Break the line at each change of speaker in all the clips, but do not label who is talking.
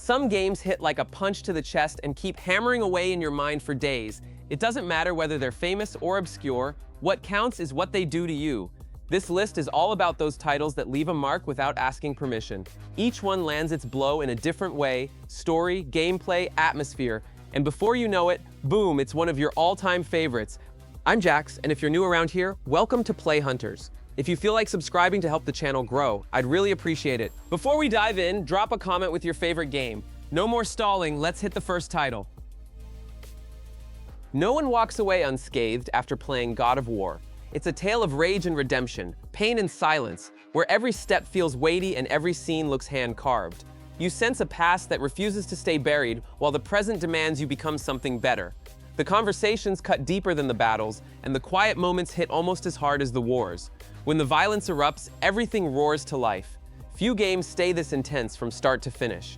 Some games hit like a punch to the chest and keep hammering away in your mind for days. It doesn't matter whether they're famous or obscure, what counts is what they do to you. This list is all about those titles that leave a mark without asking permission. Each one lands its blow in a different way: story, gameplay, atmosphere, and before you know it, boom, it's one of your all-time favorites. I'm Jax, and if you're new around here, welcome to Play Hunters. If you feel like subscribing to help the channel grow, I'd really appreciate it. Before we dive in, drop a comment with your favorite game. No more stalling, let's hit the first title. No one walks away unscathed after playing God of War. It's a tale of rage and redemption, pain and silence, where every step feels weighty and every scene looks hand-carved. You sense a past that refuses to stay buried, while the present demands you become something better. The conversations cut deeper than the battles, and the quiet moments hit almost as hard as the wars. When the violence erupts, everything roars to life. Few games stay this intense from start to finish.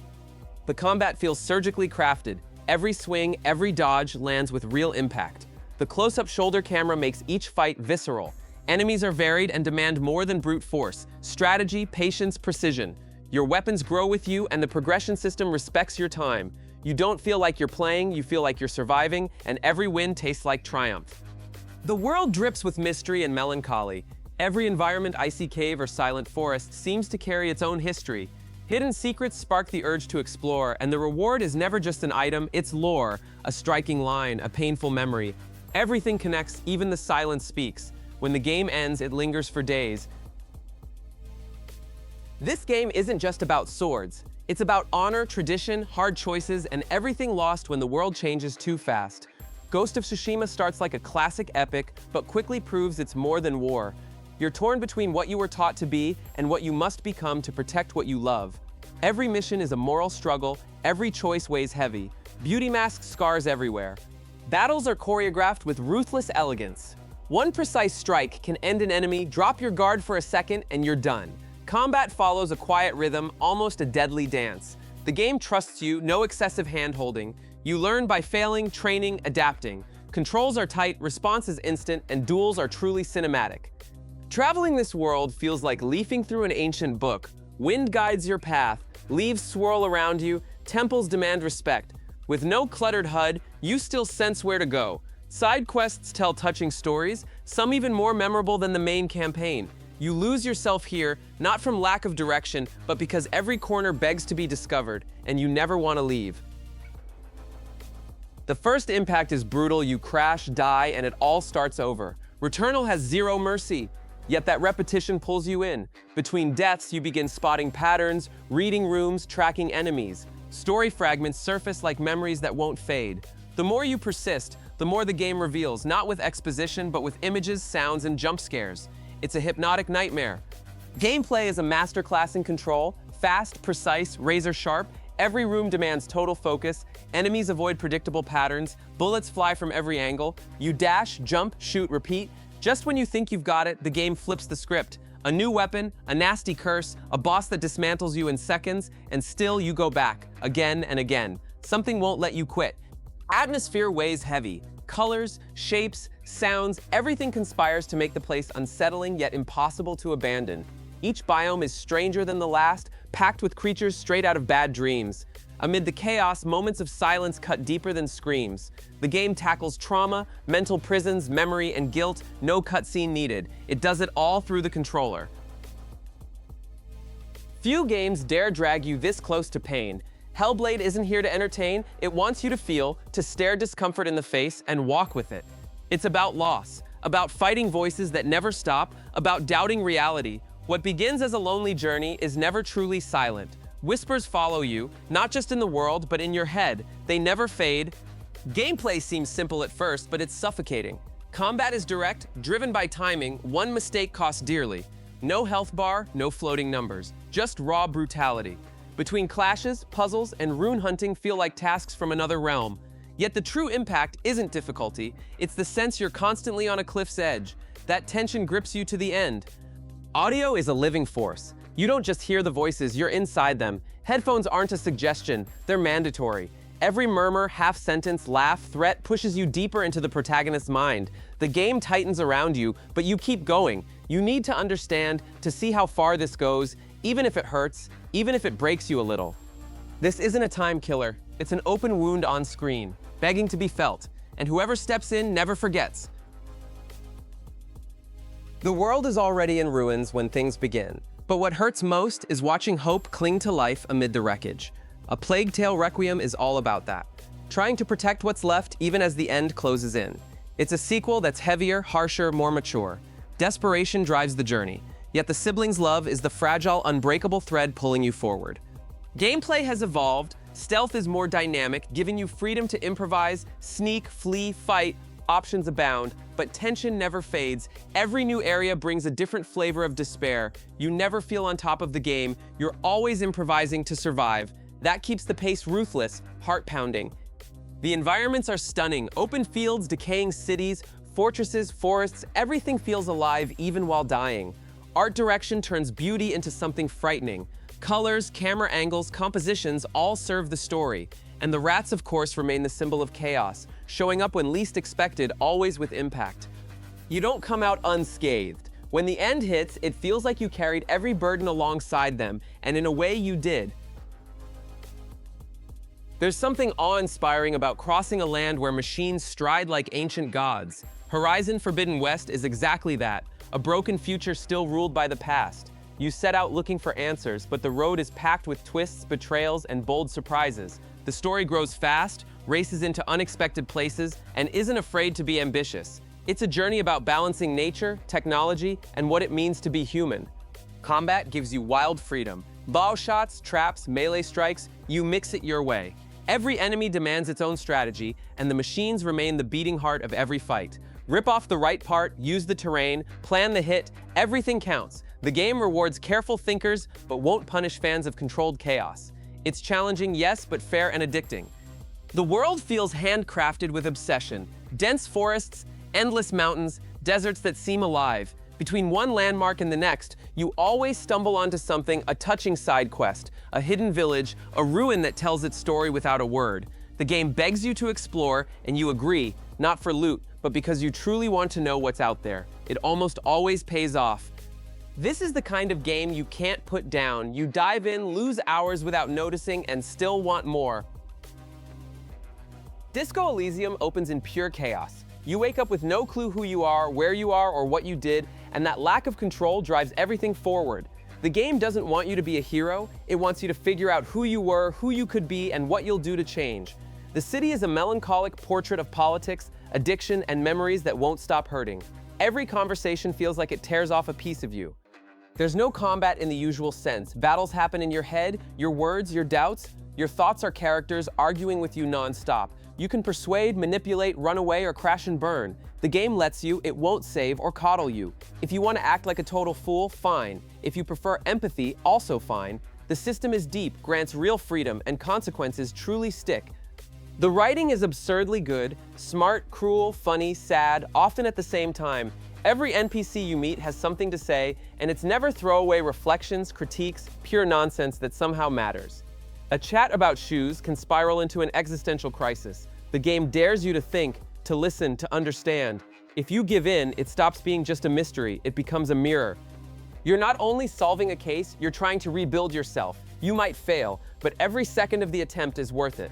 The combat feels surgically crafted. Every swing, every dodge lands with real impact. The close-up shoulder camera makes each fight visceral. Enemies are varied and demand more than brute force: strategy, patience, precision. Your weapons grow with you, and the progression system respects your time. You don't feel like you're playing, you feel like you're surviving, and every win tastes like triumph. The world drips with mystery and melancholy. Every environment, icy cave or silent forest, seems to carry its own history. Hidden secrets spark the urge to explore, and the reward is never just an item, it's lore, a striking line, a painful memory. Everything connects, even the silence speaks. When the game ends, it lingers for days. This game isn't just about swords. It's about honor, tradition, hard choices, and everything lost when the world changes too fast. Ghost of Tsushima starts like a classic epic, but quickly proves it's more than war. You're torn between what you were taught to be and what you must become to protect what you love. Every mission is a moral struggle, every choice weighs heavy. Beauty masks scars everywhere. Battles are choreographed with ruthless elegance. One precise strike can end an enemy, drop your guard for a second, and you're done. Combat follows a quiet rhythm, almost a deadly dance. The game trusts you, no excessive hand-holding. You learn by failing, training, adapting. Controls are tight, response is instant, and duels are truly cinematic. Traveling this world feels like leafing through an ancient book. Wind guides your path, leaves swirl around you, temples demand respect. With no cluttered HUD, you still sense where to go. Side quests tell touching stories, some even more memorable than the main campaign. You lose yourself here, not from lack of direction, but because every corner begs to be discovered, and you never want to leave. The first impact is brutal, you crash, die, and it all starts over. Returnal has zero mercy. Yet that repetition pulls you in. Between deaths, you begin spotting patterns, reading rooms, tracking enemies. Story fragments surface like memories that won't fade. The more you persist, the more the game reveals, not with exposition, but with images, sounds, and jump scares. It's a hypnotic nightmare. Gameplay is a masterclass in control, fast, precise, razor sharp. Every room demands total focus. Enemies avoid predictable patterns. Bullets fly from every angle. You dash, jump, shoot, repeat. Just when you think you've got it, the game flips the script. A new weapon, a nasty curse, a boss that dismantles you in seconds, and still you go back, again and again. Something won't let you quit. Atmosphere weighs heavy. Colors, shapes, sounds, everything conspires to make the place unsettling yet impossible to abandon. Each biome is stranger than the last, packed with creatures straight out of bad dreams. Amid the chaos, moments of silence cut deeper than screams. The game tackles trauma, mental prisons, memory, and guilt. No cutscene needed. It does it all through the controller. Few games dare drag you this close to pain. Hellblade isn't here to entertain. It wants you to feel, to stare discomfort in the face and walk with it. It's about loss, about fighting voices that never stop, about doubting reality. What begins as a lonely journey is never truly silent. Whispers follow you, not just in the world, but in your head. They never fade. Gameplay seems simple at first, but it's suffocating. Combat is direct, driven by timing. One mistake costs dearly. No health bar, no floating numbers, just raw brutality. Between clashes, puzzles, and rune hunting feel like tasks from another realm. Yet the true impact isn't difficulty, it's the sense you're constantly on a cliff's edge. That tension grips you to the end. Audio is a living force. You don't just hear the voices, you're inside them. Headphones aren't a suggestion, they're mandatory. Every murmur, half-sentence, laugh, threat pushes you deeper into the protagonist's mind. The game tightens around you, but you keep going. You need to understand, to see how far this goes, even if it hurts, even if it breaks you a little. This isn't a time killer, it's an open wound on screen, begging to be felt, and whoever steps in never forgets. The world is already in ruins when things begin, but what hurts most is watching hope cling to life amid the wreckage. A Plague Tale Requiem is all about that, trying to protect what's left even as the end closes in. It's a sequel that's heavier, harsher, more mature. Desperation drives the journey, yet the siblings' love is the fragile, unbreakable thread pulling you forward. Gameplay has evolved, stealth is more dynamic, giving you freedom to improvise, sneak, flee, fight, options abound, but tension never fades. Every new area brings a different flavor of despair. You never feel on top of the game, you're always improvising to survive. That keeps the pace ruthless, heart-pounding. The environments are stunning, open fields, decaying cities, fortresses, forests, everything feels alive even while dying. Art direction turns beauty into something frightening. Colors, camera angles, compositions all serve the story. And the rats, of course, remain the symbol of chaos, showing up when least expected, always with impact. You don't come out unscathed. When the end hits, it feels like you carried every burden alongside them, and in a way you did. There's something awe-inspiring about crossing a land where machines stride like ancient gods. Horizon Forbidden West is exactly that, a broken future still ruled by the past. You set out looking for answers, but the road is packed with twists, betrayals, and bold surprises. The story grows fast, races into unexpected places, and isn't afraid to be ambitious. It's a journey about balancing nature, technology, and what it means to be human. Combat gives you wild freedom. Bow shots, traps, melee strikes, you mix it your way. Every enemy demands its own strategy, and the machines remain the beating heart of every fight. Rip off the right part, use the terrain, plan the hit, everything counts. The game rewards careful thinkers, but won't punish fans of controlled chaos. It's challenging, yes, but fair and addicting. The world feels handcrafted with obsession. Dense forests, endless mountains, deserts that seem alive. Between one landmark and the next, you always stumble onto something, a touching side quest, a hidden village, a ruin that tells its story without a word. The game begs you to explore, and you agree, not for loot, but because you truly want to know what's out there. It almost always pays off. This is the kind of game you can't put down. You dive in, lose hours without noticing, and still want more. Disco Elysium opens in pure chaos. You wake up with no clue who you are, where you are, or what you did, and that lack of control drives everything forward. The game doesn't want you to be a hero, it wants you to figure out who you were, who you could be, and what you'll do to change. The city is a melancholic portrait of politics, addiction, and memories that won't stop hurting. Every conversation feels like it tears off a piece of you. There's no combat in the usual sense. Battles happen in your head, your words, your doubts. Your thoughts are characters arguing with you non-stop. You can persuade, manipulate, run away, or crash and burn. The game lets you, it won't save or coddle you. If you want to act like a total fool, fine. If you prefer empathy, also fine. The system is deep, grants real freedom, and consequences truly stick. The writing is absurdly good, smart, cruel, funny, sad, often at the same time. Every NPC you meet has something to say, and it's never throwaway reflections, critiques, pure nonsense that somehow matters. A chat about shoes can spiral into an existential crisis. The game dares you to think, to listen, to understand. If you give in, it stops being just a mystery, it becomes a mirror. You're not only solving a case, you're trying to rebuild yourself. You might fail, but every second of the attempt is worth it.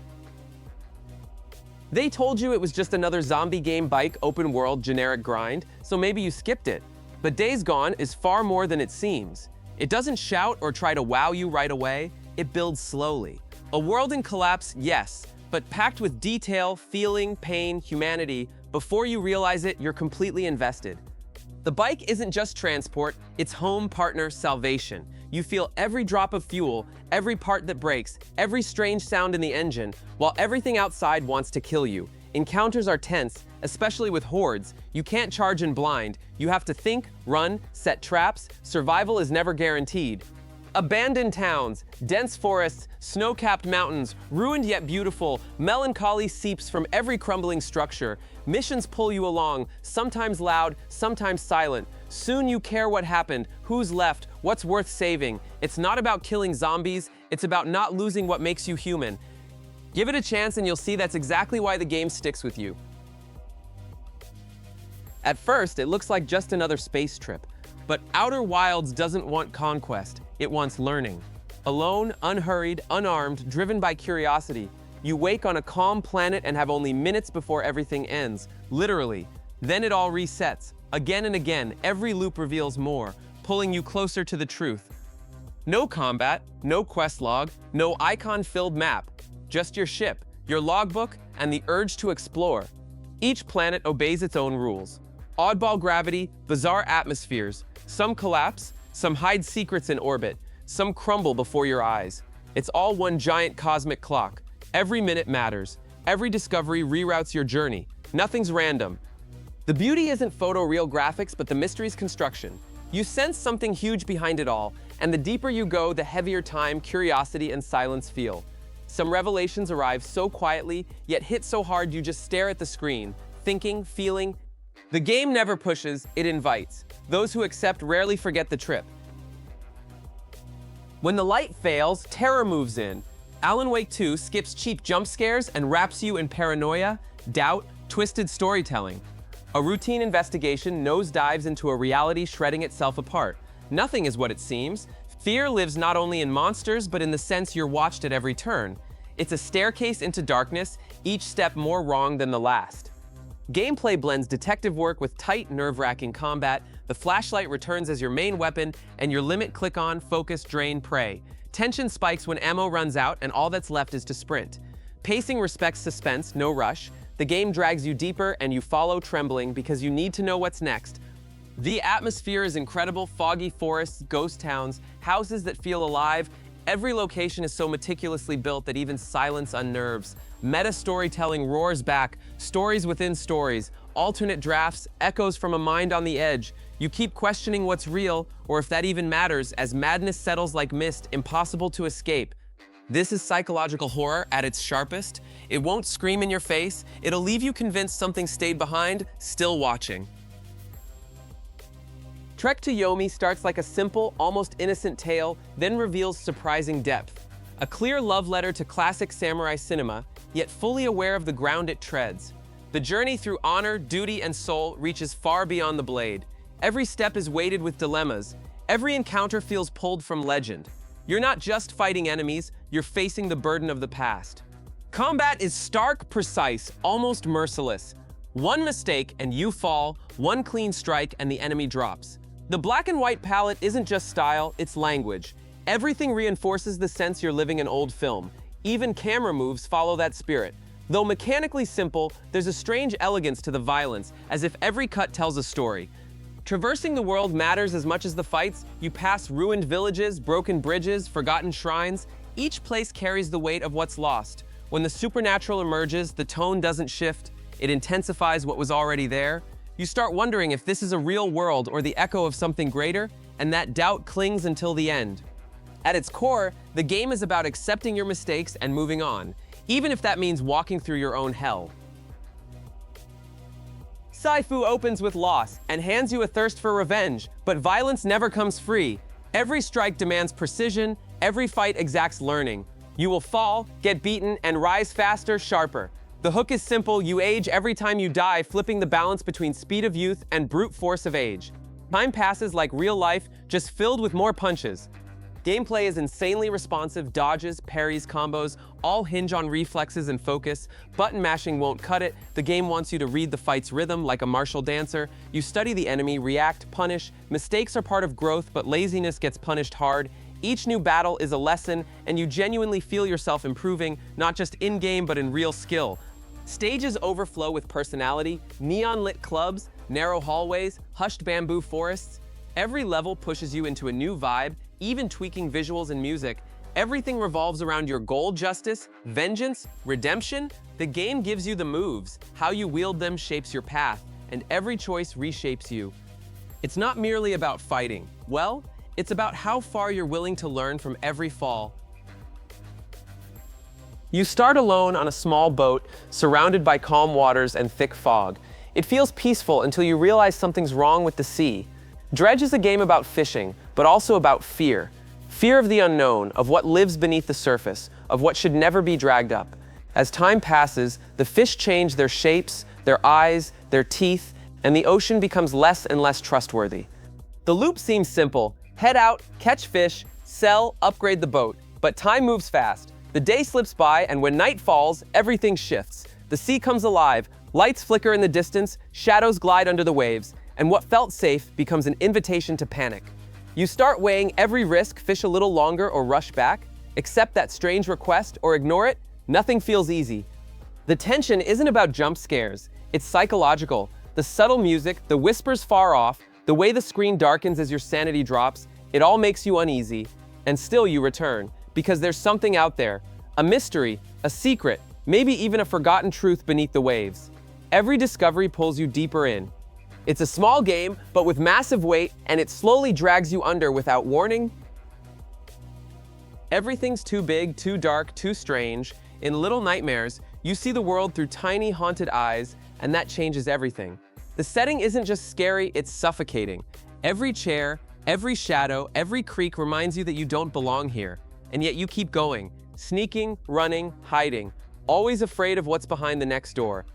They told you it was just another zombie game bike open world generic grind, so maybe you skipped it. But Days Gone is far more than it seems. It doesn't shout or try to wow you right away, it builds slowly. A world in collapse, yes, but packed with detail, feeling, pain, humanity. Before you realize it, you're completely invested. The bike isn't just transport, it's home, partner, salvation. You feel every drop of fuel, every part that breaks, every strange sound in the engine, while everything outside wants to kill you. Encounters are tense, especially with hordes. You can't charge in blind. You have to think, run, set traps. Survival is never guaranteed. Abandoned towns, dense forests, snow-capped mountains, ruined yet beautiful, melancholy seeps from every crumbling structure. Missions pull you along, sometimes loud, sometimes silent. Soon you care what happened, who's left, what's worth saving. It's not about killing zombies, it's about not losing what makes you human. Give it a chance and you'll see that's exactly why the game sticks with you. At first, it looks like just another space trip. But Outer Wilds doesn't want conquest, it wants learning. Alone, unhurried, unarmed, driven by curiosity, you wake on a calm planet and have only minutes before everything ends. Literally. Then it all resets. Again and again, every loop reveals more, pulling you closer to the truth. No combat, no quest log, no icon-filled map. Just your ship, your logbook, and the urge to explore. Each planet obeys its own rules. Oddball gravity, bizarre atmospheres. Some collapse, some hide secrets in orbit, some crumble before your eyes. It's all one giant cosmic clock. Every minute matters. Every discovery reroutes your journey. Nothing's random. The beauty isn't photoreal graphics, but the mystery's construction. You sense something huge behind it all, and the deeper you go, the heavier time, curiosity, and silence feel. Some revelations arrive so quietly, yet hit so hard you just stare at the screen, thinking, feeling. The game never pushes, it invites. Those who accept rarely forget the trip. When the light fails, terror moves in. Alan Wake 2 skips cheap jump scares and wraps you in paranoia, doubt, twisted storytelling. A routine investigation nosedives into a reality shredding itself apart. Nothing is what it seems. Fear lives not only in monsters, but in the sense you're watched at every turn. It's a staircase into darkness, each step more wrong than the last. Gameplay blends detective work with tight, nerve-wracking combat. The flashlight returns as your main weapon, and your limit click on, focus, drain, prey. Tension spikes when ammo runs out, and all that's left is to sprint. Pacing respects suspense, no rush. The game drags you deeper, and you follow trembling because you need to know what's next. The atmosphere is incredible: foggy forests, ghost towns, houses that feel alive. Every location is so meticulously built that even silence unnerves. Meta storytelling roars back, stories within stories, alternate drafts, echoes from a mind on the edge. You keep questioning what's real, or if that even matters, as madness settles like mist, impossible to escape. This is psychological horror at its sharpest. It won't scream in your face. It'll leave you convinced something stayed behind, still watching. Trek to Yomi starts like a simple, almost innocent tale, then reveals surprising depth. A clear love letter to classic samurai cinema, yet fully aware of the ground it treads. The journey through honor, duty, and soul reaches far beyond the blade. Every step is weighted with dilemmas. Every encounter feels pulled from legend. You're not just fighting enemies, you're facing the burden of the past. Combat is stark, precise, almost merciless. One mistake and you fall, one clean strike and the enemy drops. The black and white palette isn't just style, it's language. Everything reinforces the sense you're living an old film. Even camera moves follow that spirit. Though mechanically simple, there's a strange elegance to the violence, as if every cut tells a story. Traversing the world matters as much as the fights. You pass ruined villages, broken bridges, forgotten shrines. Each place carries the weight of what's lost. When the supernatural emerges, the tone doesn't shift. It intensifies what was already there. You start wondering if this is a real world or the echo of something greater, and that doubt clings until the end. At its core, the game is about accepting your mistakes and moving on, even if that means walking through your own hell. Sifu opens with loss and hands you a thirst for revenge, but violence never comes free. Every strike demands precision, every fight exacts learning. You will fall, get beaten, and rise faster, sharper. The hook is simple: you age every time you die, flipping the balance between speed of youth and brute force of age. Time passes like real life, just filled with more punches. Gameplay is insanely responsive. Dodges, parries, combos all hinge on reflexes and focus. Button mashing won't cut it. The game wants you to read the fight's rhythm like a martial dancer. You study the enemy, react, punish. Mistakes are part of growth, but laziness gets punished hard. Each new battle is a lesson, and you genuinely feel yourself improving, not just in-game but in real skill. Stages overflow with personality: neon-lit clubs, narrow hallways, hushed bamboo forests. Every level pushes you into a new vibe, even tweaking visuals and music. Everything revolves around your goal: justice, vengeance, redemption. The game gives you the moves. How you wield them shapes your path, and every choice reshapes you. It's not merely about fighting. Well, it's about how far you're willing to learn from every fall. You start alone on a small boat, surrounded by calm waters and thick fog. It feels peaceful until you realize something's wrong with the sea. Dredge is a game about fishing, but also about fear. Fear of the unknown, of what lives beneath the surface, of what should never be dragged up. As time passes, the fish change their shapes, their eyes, their teeth, and the ocean becomes less and less trustworthy. The loop seems simple: head out, catch fish, sell, upgrade the boat. But time moves fast. The day slips by, and when night falls, everything shifts. The sea comes alive, lights flicker in the distance, shadows glide under the waves, and what felt safe becomes an invitation to panic. You start weighing every risk, fish a little longer or rush back, accept that strange request or ignore it. Nothing feels easy. The tension isn't about jump scares, it's psychological. The subtle music, the whispers far off, the way the screen darkens as your sanity drops, it all makes you uneasy. And still you return, because there's something out there, a mystery, a secret, maybe even a forgotten truth beneath the waves. Every discovery pulls you deeper in. It's a small game, but with massive weight, and it slowly drags you under without warning. Everything's too big, too dark, too strange. In Little Nightmares, you see the world through tiny, haunted eyes, and that changes everything. The setting isn't just scary, it's suffocating. Every chair, every shadow, every creak reminds you that you don't belong here. And yet you keep going, sneaking, running, hiding, always afraid of what's behind the next door.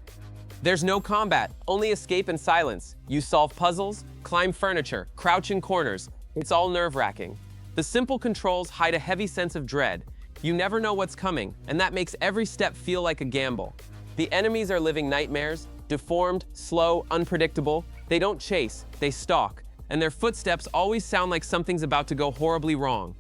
There's no combat, only escape and silence. You solve puzzles, climb furniture, crouch in corners. It's all nerve-wracking. The simple controls hide a heavy sense of dread. You never know what's coming, and that makes every step feel like a gamble. The enemies are living nightmares, deformed, slow, unpredictable. They don't chase, they stalk, and their footsteps always sound like something's about to go horribly wrong.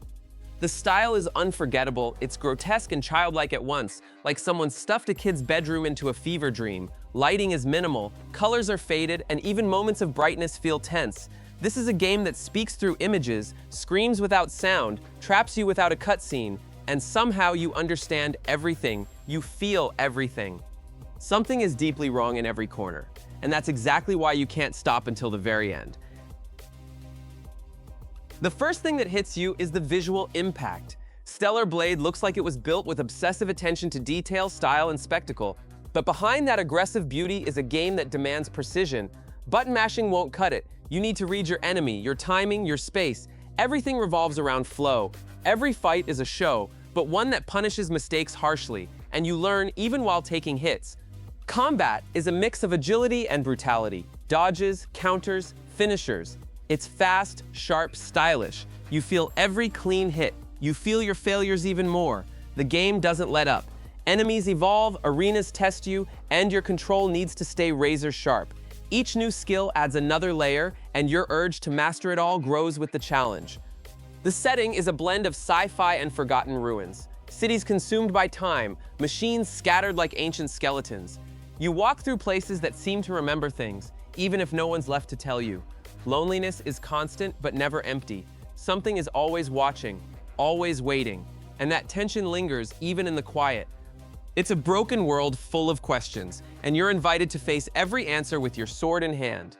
The style is unforgettable. It's grotesque and childlike at once, like someone stuffed a kid's bedroom into a fever dream. Lighting is minimal, colors are faded, and even moments of brightness feel tense. This is a game that speaks through images, screams without sound, traps you without a cutscene, and somehow you understand everything. You feel everything. Something is deeply wrong in every corner, and that's exactly why you can't stop until the very end. The first thing that hits you is the visual impact. Stellar Blade looks like it was built with obsessive attention to detail, style, and spectacle. But behind that aggressive beauty is a game that demands precision. Button mashing won't cut it. You need to read your enemy, your timing, your space. Everything revolves around flow. Every fight is a show, but one that punishes mistakes harshly, and you learn even while taking hits. Combat is a mix of agility and brutality. Dodges, counters, finishers. It's fast, sharp, stylish. You feel every clean hit. You feel your failures even more. The game doesn't let up. Enemies evolve, arenas test you, and your control needs to stay razor sharp. Each new skill adds another layer, and your urge to master it all grows with the challenge. The setting is a blend of sci-fi and forgotten ruins. Cities consumed by time, machines scattered like ancient skeletons. You walk through places that seem to remember things, even if no one's left to tell you. Loneliness is constant but never empty. Something is always watching, always waiting, and that tension lingers even in the quiet. It's a broken world full of questions, and you're invited to face every answer with your sword in hand.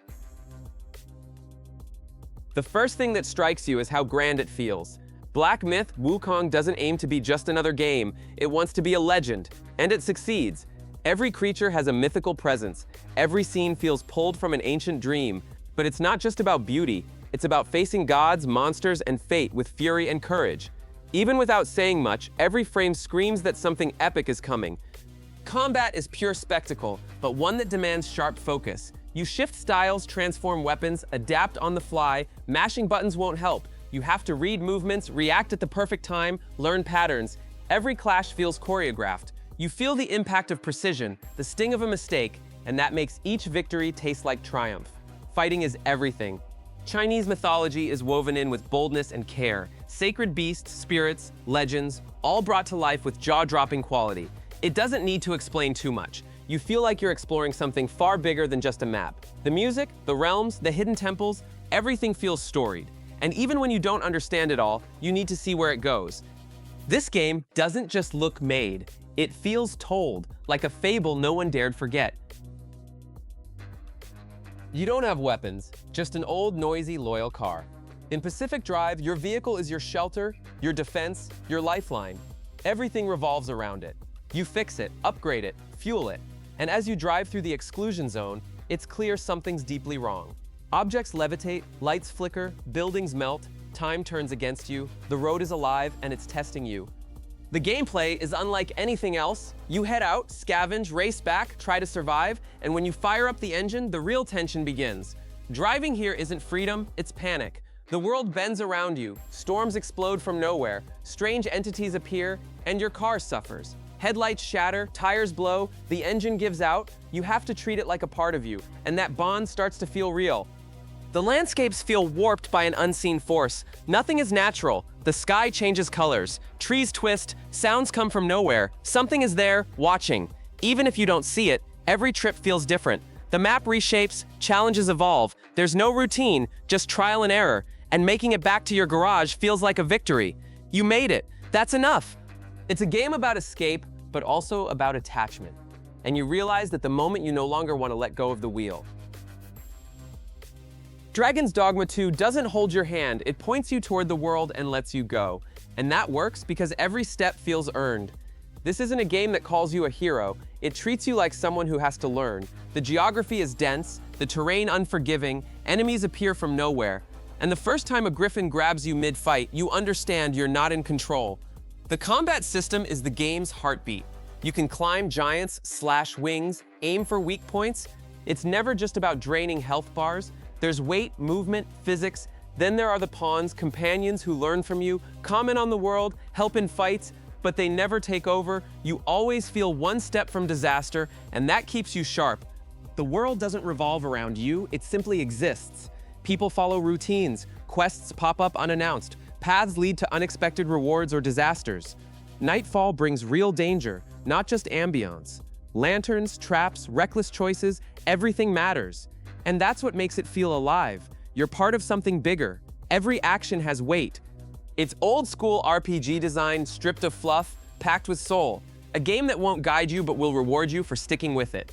The first thing that strikes you is how grand it feels. Black Myth, Wukong doesn't aim to be just another game, it wants to be a legend, and it succeeds. Every creature has a mythical presence, every scene feels pulled from an ancient dream. But it's not just about beauty, it's about facing gods, monsters, and fate with fury and courage. Even without saying much, every frame screams that something epic is coming. Combat is pure spectacle, but one that demands sharp focus. You shift styles, transform weapons, adapt on the fly. Mashing buttons won't help. You have to read movements, react at the perfect time, learn patterns. Every clash feels choreographed. You feel the impact of precision, the sting of a mistake, and that makes each victory taste like triumph. Fighting is everything. Chinese mythology is woven in with boldness and care. Sacred beasts, spirits, legends, all brought to life with jaw-dropping quality. It doesn't need to explain too much. You feel like you're exploring something far bigger than just a map. The music, the realms, the hidden temples, everything feels storied. And even when you don't understand it all, you need to see where it goes. This game doesn't just look made, it feels told, like a fable no one dared forget. You don't have weapons, just an old, noisy, loyal car. In Pacific Drive, your vehicle is your shelter, your defense, your lifeline. Everything revolves around it. You fix it, upgrade it, fuel it, and as you drive through the exclusion zone, it's clear something's deeply wrong. Objects levitate, lights flicker, buildings melt, time turns against you, the road is alive, and it's testing you. The gameplay is unlike anything else. You head out, scavenge, race back, try to survive, and when you fire up the engine, the real tension begins. Driving here isn't freedom, it's panic. The world bends around you, storms explode from nowhere, strange entities appear, and your car suffers. Headlights shatter, tires blow, the engine gives out. You have to treat it like a part of you, and that bond starts to feel real. The landscapes feel warped by an unseen force. Nothing is natural. The sky changes colors, trees twist, sounds come from nowhere. Something is there, watching. Even if you don't see it, every trip feels different. The map reshapes, challenges evolve. There's no routine, just trial and error. And making it back to your garage feels like a victory. You made it. That's enough. It's a game about escape, but also about attachment. And you realize that the moment you no longer want to let go of the wheel. Dragon's Dogma 2 doesn't hold your hand, it points you toward the world and lets you go. And that works because every step feels earned. This isn't a game that calls you a hero, it treats you like someone who has to learn. The geography is dense, the terrain unforgiving, enemies appear from nowhere. And the first time a griffin grabs you mid-fight, you understand you're not in control. The combat system is the game's heartbeat. You can climb giants, slash wings, aim for weak points. It's never just about draining health bars. There's weight, movement, physics. Then there are the pawns, companions who learn from you, comment on the world, help in fights, but they never take over. You always feel one step from disaster, and that keeps you sharp. The world doesn't revolve around you, it simply exists. People follow routines, quests pop up unannounced, paths lead to unexpected rewards or disasters. Nightfall brings real danger, not just ambiance. Lanterns, traps, reckless choices, everything matters. And that's what makes it feel alive. You're part of something bigger. Every action has weight. It's old school RPG design, stripped of fluff, packed with soul. A game that won't guide you but will reward you for sticking with it.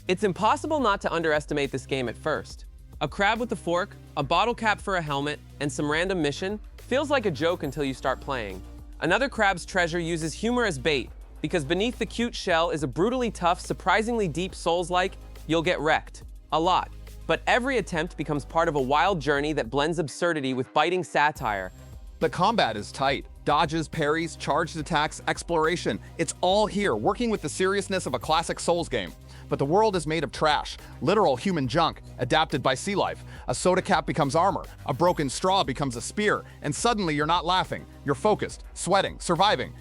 It's impossible not to underestimate this game at first. A crab with a fork, a bottle cap for a helmet, and some random mission feels like a joke until you start playing. Another crab's treasure uses humor as bait, because beneath the cute shell is a brutally tough, surprisingly deep Souls-like. You'll get wrecked. A lot. But every attempt becomes part of a wild journey that blends absurdity with biting satire.
The combat is tight. Dodges, parries, charged attacks, exploration. It's all here, working with the seriousness of a classic Souls game. But the world is made of trash, literal human junk, adapted by sea life. A soda cap becomes armor, a broken straw becomes a spear, and suddenly you're not laughing. You're focused, sweating, surviving.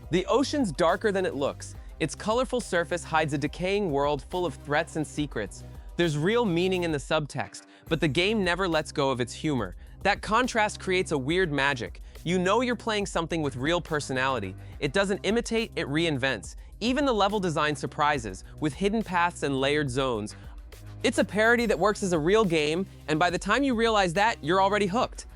The ocean's darker than it looks. Its colorful surface hides a decaying world full of threats and secrets. There's real meaning in the subtext, but the game never lets go of its humor. That contrast creates a weird magic. You know you're playing something with real personality. It doesn't imitate, it reinvents. Even the level design surprises, with hidden paths and layered zones. It's a parody that works as a real game, and by the time you realize that, you're already hooked.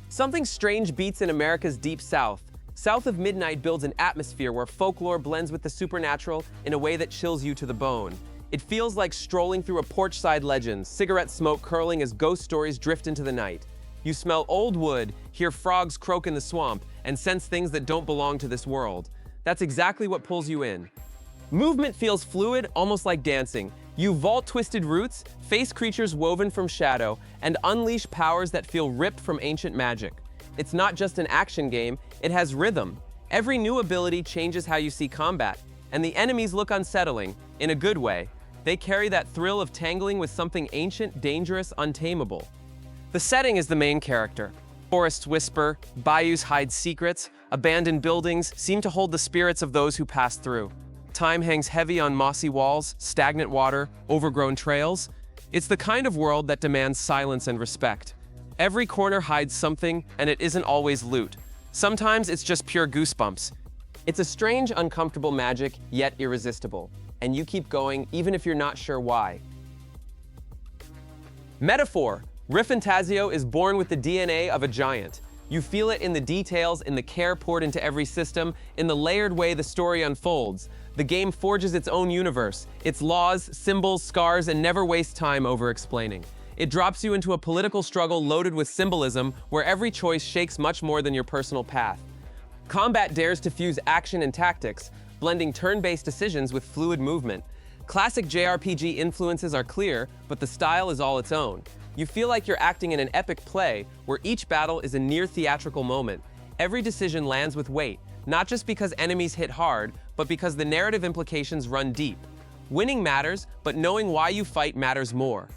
Something strange beats in America's deep south. South of Midnight builds an atmosphere where folklore blends with the supernatural in a way that chills you to the bone. It feels like strolling through a porchside legend, cigarette smoke curling as ghost stories drift into the night. You smell old wood, hear frogs croak in the swamp, and sense things that don't belong to this world. That's exactly what pulls you in. Movement feels fluid, almost like dancing. You vault twisted roots, face creatures woven from shadow, and unleash powers that feel ripped from ancient magic. It's not just an action game, it has rhythm. Every new ability changes how you see combat, and the enemies look unsettling, in a good way. They carry that thrill of tangling with something ancient, dangerous, untamable. The setting is the main character. Forests whisper, bayous hide secrets, abandoned buildings seem to hold the spirits of those who pass through. Time hangs heavy on mossy walls, stagnant water, overgrown trails. It's the kind of world that demands silence and respect. Every corner hides something, and it isn't always loot. Sometimes it's just pure goosebumps. It's a strange, uncomfortable magic, yet irresistible. And you keep going, even if you're not sure why. Metaphor. ReFantazio is born with the DNA of a giant. You feel it in the details, in the care poured into every system, in the layered way the story unfolds. The game forges its own universe, its laws, symbols, scars, and never wastes time over-explaining. It drops you into a political struggle loaded with symbolism where every choice shakes much more than your personal path. Combat dares to fuse action and tactics, blending turn-based decisions with fluid movement. Classic JRPG influences are clear, but the style is all its own. You feel like you're acting in an epic play where each battle is a near-theatrical moment. Every decision lands with weight, not just because enemies hit hard, but because the narrative implications run deep. Winning matters, but knowing why you fight matters more.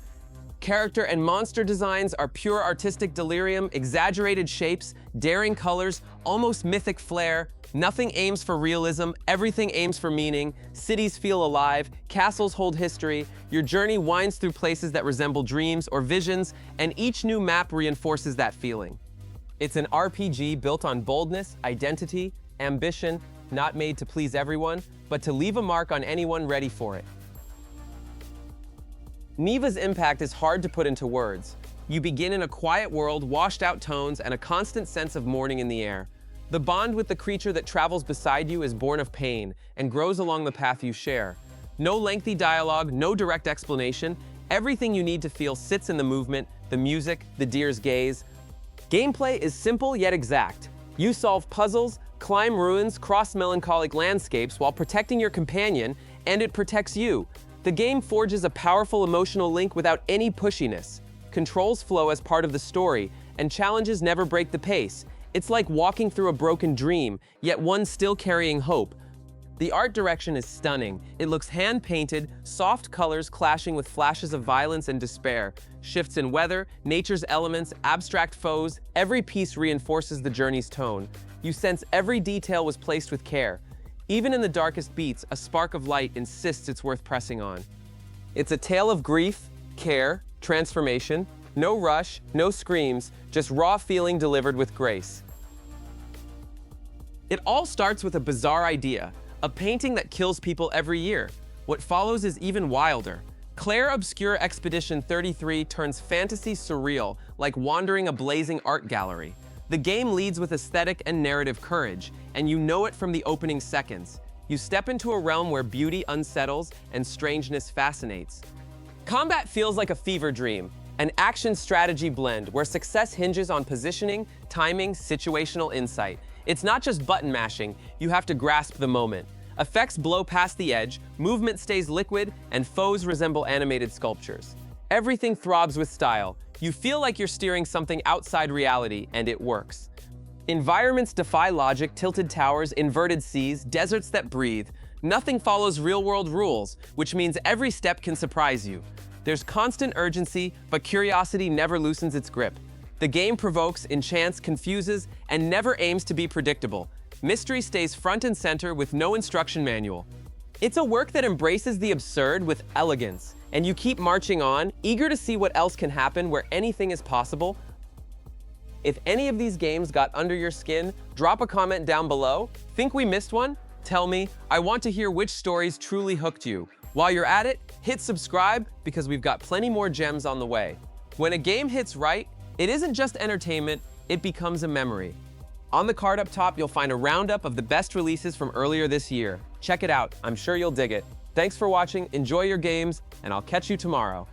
Character and monster designs are pure artistic delirium, exaggerated shapes, daring colors, almost mythic flair. Nothing aims for realism, everything aims for meaning. Cities feel alive, castles hold history, your journey winds through places that resemble dreams or visions, and each new map reinforces that feeling. It's an RPG built on boldness, identity, ambition, not made to please everyone, but to leave a mark on anyone ready for it. Neva's impact is hard to put into words. You begin in a quiet world, washed out tones, and a constant sense of mourning in the air. The bond with the creature that travels beside you is born of pain and grows along the path you share. No lengthy dialogue, no direct explanation. Everything you need to feel sits in the movement, the music, the deer's gaze. Gameplay is simple yet exact. You solve puzzles, climb ruins, cross melancholic landscapes while protecting your companion, and it protects you. The game forges a powerful emotional link without any pushiness. Controls flow as part of the story, and challenges never break the pace. It's like walking through a broken dream, yet one still carrying hope. The art direction is stunning. It looks hand-painted, soft colors clashing with flashes of violence and despair. Shifts in weather, nature's elements, abstract foes, every piece reinforces the journey's tone. You sense every detail was placed with care. Even in the darkest beats, a spark of light insists it's worth pressing on. It's a tale of grief, care, transformation. No rush, no screams, just raw feeling delivered with grace. It all starts with a bizarre idea, a painting that kills people every year. What follows is even wilder. Clair Obscur Expedition 33 turns fantasy surreal, like wandering a blazing art gallery. The game leads with aesthetic and narrative courage, and you know it from the opening seconds. You step into a realm where beauty unsettles and strangeness fascinates. Combat feels like a fever dream, an action-strategy blend where success hinges on positioning, timing, situational insight. It's not just button mashing, you have to grasp the moment. Effects blow past the edge, movement stays liquid, and foes resemble animated sculptures. Everything throbs with style. You feel like you're steering something outside reality, and it works. Environments defy logic, tilted towers, inverted seas, deserts that breathe. Nothing follows real-world rules, which means every step can surprise you. There's constant urgency, but curiosity never loosens its grip. The game provokes, enchants, confuses, and never aims to be predictable. Mystery stays front and center with no instruction manual. It's a work that embraces the absurd with elegance, and you keep marching on, eager to see what else can happen where anything is possible. If any of these games got under your skin, drop a comment down below. Think we missed one? Tell me. I want to hear which stories truly hooked you. While you're at it, hit subscribe because we've got plenty more gems on the way. When a game hits right, it isn't just entertainment, it becomes a memory. On the card up top, you'll find a roundup of the best releases from earlier this year. Check it out, I'm sure you'll dig it. Thanks for watching, enjoy your games, and I'll catch you tomorrow.